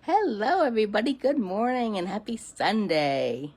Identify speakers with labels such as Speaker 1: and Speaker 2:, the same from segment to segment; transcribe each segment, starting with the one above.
Speaker 1: Hello, everybody. Good morning and happy Sunday.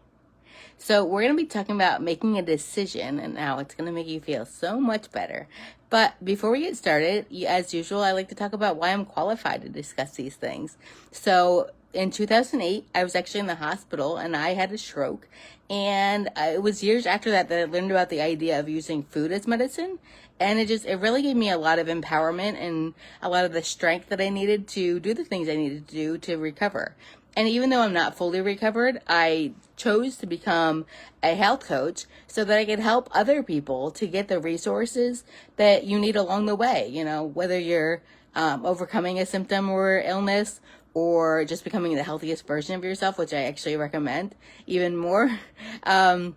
Speaker 1: So, we're going to be talking about making a decision and how it's going to make you feel so much better. But before we get started, as usual, I like to talk about why I'm qualified to discuss these things. So, in 2008, I was actually in the hospital and I had a stroke. And it was years after that I learned about the idea of using food as medicine. And it really gave me a lot of empowerment and a lot of the strength that I needed to do the things I needed to do to recover. And even though I'm not fully recovered, I chose to become a health coach so that I could help other people to get the resources that you need along the way. Whether you're overcoming a symptom or illness or just becoming the healthiest version of yourself, which I actually recommend even more. I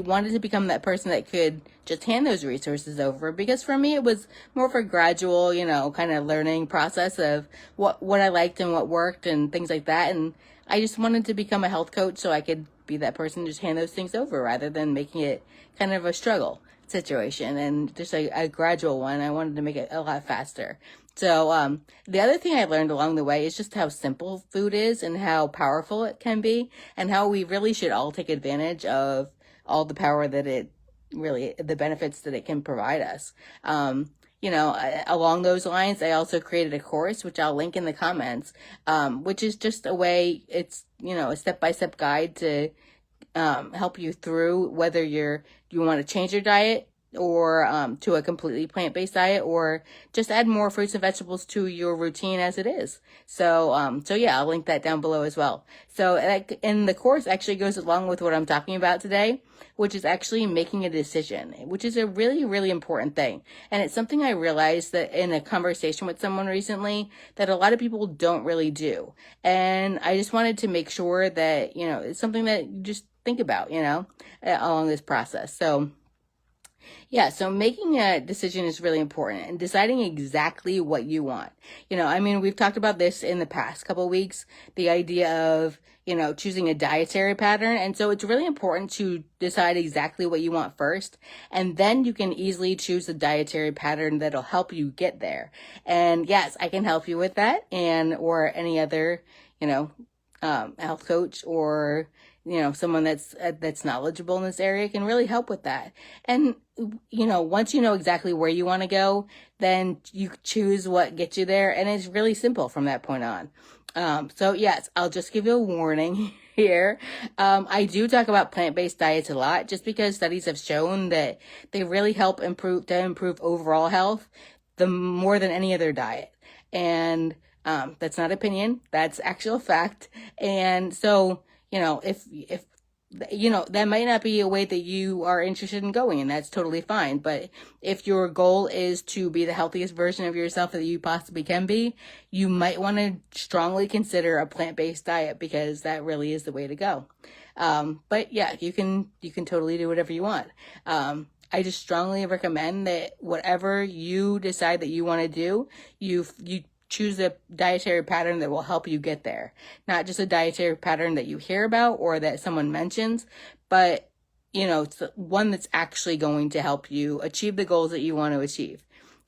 Speaker 1: wanted to become that person that could just hand those resources over, because for me it was more of a gradual, kind of learning process of what I liked and what worked and things like that. And I just wanted to become a health coach so I could be that person to just hand those things over rather than making it kind of a struggle situation and just a gradual one. I wanted to make it a lot faster. So the other thing I learned along the way is just how simple food is and how powerful it can be, and how we really should all take advantage of all the power that the benefits that it can provide us. Along those lines, I also created a course, which I'll link in the comments, which is just it's, a step-by-step guide to help you through whether you want to change your diet or to a completely plant-based diet, or just add more fruits and vegetables to your routine as it is. So yeah, I'll link that down below as well. So in the course actually goes along with what I'm talking about today, which is actually making a decision, which is a really, really important thing. And it's something I realized that in a conversation with someone recently that a lot of people don't really do. And I just wanted to make sure that, it's something that you just think about, along this process. So making a decision is really important, and deciding exactly what you want. We've talked about this in the past couple of weeks, the idea of, choosing a dietary pattern. And so it's really important to decide exactly what you want first, and then you can easily choose the dietary pattern that'll help you get there. And yes, I can help you with that, or any other, health coach or someone that's knowledgeable in this area can really help with that. And once you know exactly where you want to go, then you choose what gets you there, and it's really simple from that point on. So yes, I'll just give you a warning here. I do talk about plant-based diets a lot, just because studies have shown that they really help improve overall health, the more than any other diet. And that's not opinion, that's actual fact. And so, if that might not be a way that you are interested in going, and that's totally fine. But if your goal is to be the healthiest version of yourself that you possibly can be, you might want to strongly consider a plant-based diet, because that really is the way to go. But yeah, you can totally do whatever you want. I just strongly recommend that whatever you decide that you want to do, you choose a dietary pattern that will help you get there. Not just a dietary pattern that you hear about or that someone mentions, but, it's one that's actually going to help you achieve the goals that you want to achieve.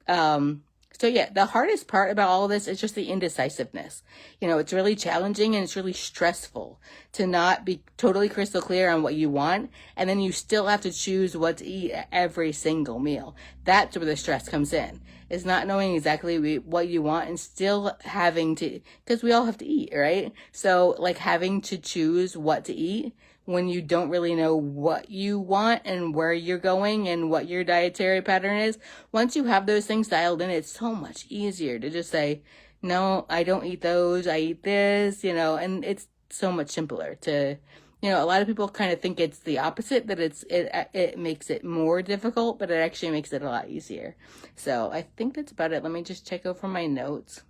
Speaker 1: So yeah, the hardest part about all of this is just the indecisiveness. It's really challenging and it's really stressful to not be totally crystal clear on what you want, and then you still have to choose what to eat at every single meal. That's where the stress comes in. Is not knowing exactly what you want and still having to, because we all have to eat, right? So like having to choose what to eat when you don't really know what you want and where you're going and what your dietary pattern is. Once you have those things dialed in, it's so much easier to just say, no, I don't eat those, I eat this, and it's so much simpler to, a lot of people kind of think it's the opposite, that it makes it more difficult, but it actually makes it a lot easier. So I think that's about it. Let me just check over my notes.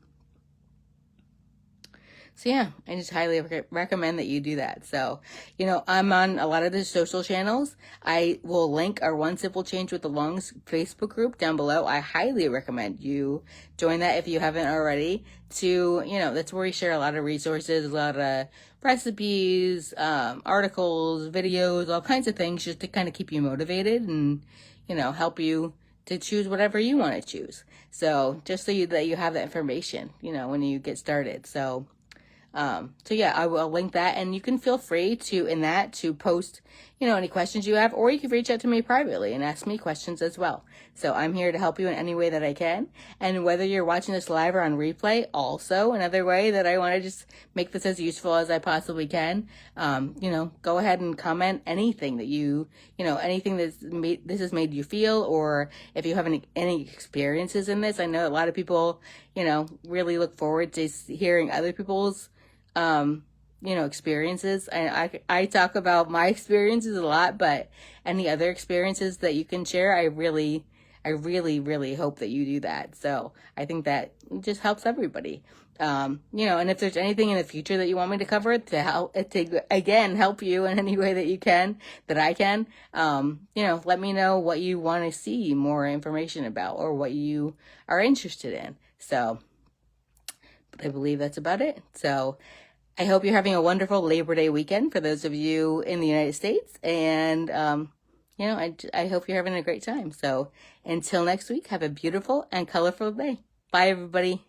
Speaker 1: So yeah, I just highly recommend that you do that. So, I'm on a lot of the social channels. I will link our One Simple Change with the Lungs Facebook group down below. I highly recommend you join that if you haven't already. That's where we share a lot of resources, a lot of recipes, articles, videos, all kinds of things, just to kind of keep you motivated and, help you to choose whatever you want to choose. So just so that you have that information, when you get started. So So yeah, I will link that, and you can feel free to post, any questions you have, or you can reach out to me privately and ask me questions as well. So I'm here to help you in any way that I can. And whether you're watching this live or on replay, also another way that I want to just make this as useful as I possibly can. Go ahead and comment anything that anything this has made you feel, or if you have any experiences in this. I know a lot of people, really look forward to hearing other people's experiences. I talk about my experiences a lot, but any other experiences that you can share, I really, really hope that you do that. So I think that just helps everybody. And if there's anything in the future that you want me to cover again, help you in any way that you can, that I can, let me know what you want to see more information about or what you are interested in. So I believe that's about it. So I hope you're having a wonderful Labor Day weekend for those of you in the United States. And, I hope you're having a great time. So until next week, have a beautiful and colorful day. Bye, everybody.